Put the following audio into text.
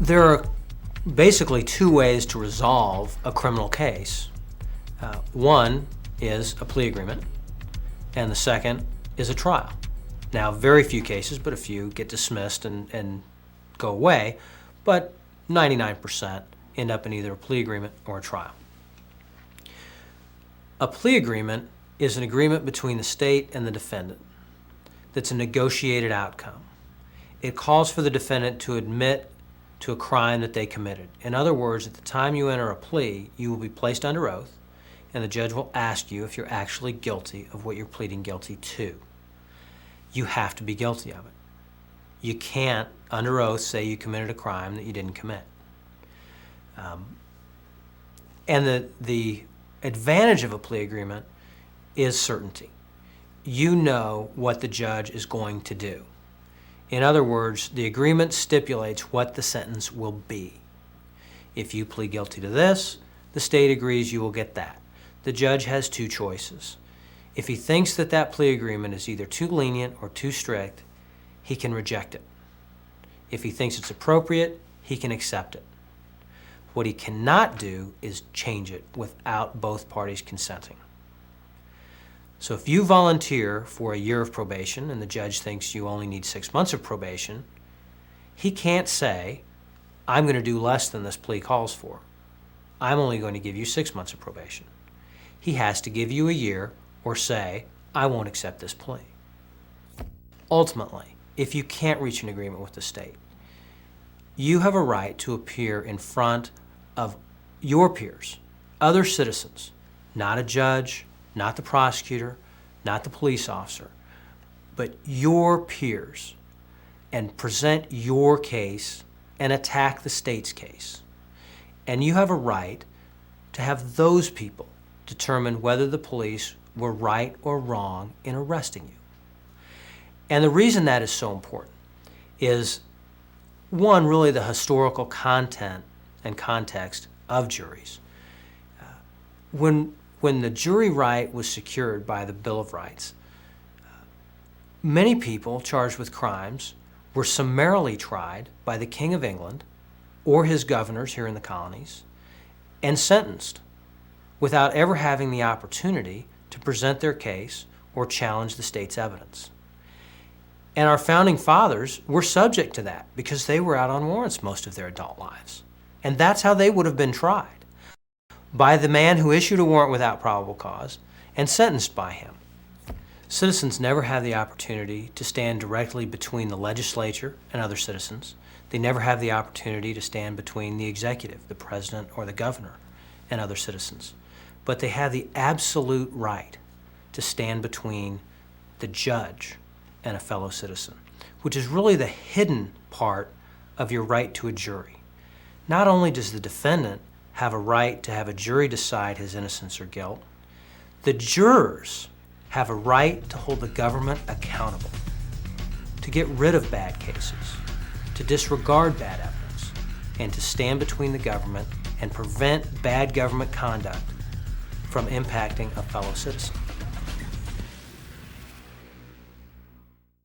There are basically two ways to resolve a criminal case. One is a plea agreement, and the second is a trial. Now, very few cases, but a few, get dismissed and go away, but 99% end up in either a plea agreement or a trial. A plea agreement is an agreement between the state and the defendant that's a negotiated outcome. It calls for the defendant to admit to a crime that they committed. In other words, at the time you enter a plea, you will be placed under oath, and the judge will ask you if you're actually guilty of what you're pleading guilty to. You have to be guilty of it. You can't, under oath, say you committed a crime that you didn't commit. And the advantage of a plea agreement is certainty. You know what the judge is going to do. In other words, the agreement stipulates what the sentence will be. If you plead guilty to this, the state agrees you will get that. The judge has two choices. If he thinks that that plea agreement is either too lenient or too strict, he can reject it. If he thinks it's appropriate, he can accept it. What he cannot do is change it without both parties consenting. So if you volunteer for a year of probation and the judge thinks you only need 6 months of probation, he can't say, I'm going to do less than this plea calls for. I'm only going to give you 6 months of probation. He has to give you a year or say, I won't accept this plea. Ultimately, if you can't reach an agreement with the state, you have a right to appear in front of your peers, other citizens, not a judge, not the prosecutor, not the police officer, but your peers, and present your case and attack the state's case. And you have a right to have those people determine whether the police were right or wrong in arresting you. And the reason that is so important is, one, really the historical content and context of juries. When the jury right was secured by the Bill of Rights, many people charged with crimes were summarily tried by the King of England or his governors here in the colonies and sentenced without ever having the opportunity to present their case or challenge the state's evidence. And our founding fathers were subject to that because they were out on warrants most of their adult lives. And that's how they would have been tried, by the man who issued a warrant without probable cause and sentenced by him. Citizens never have the opportunity to stand directly between the legislature and other citizens. They never have the opportunity to stand between the executive, the president, or the governor, and other citizens. But they have the absolute right to stand between the judge and a fellow citizen, which is really the hidden part of your right to a jury. Not only does the defendant have a right to have a jury decide his innocence or guilt, the jurors have a right to hold the government accountable, to get rid of bad cases, to disregard bad evidence, and to stand between the government and prevent bad government conduct from impacting a fellow citizen.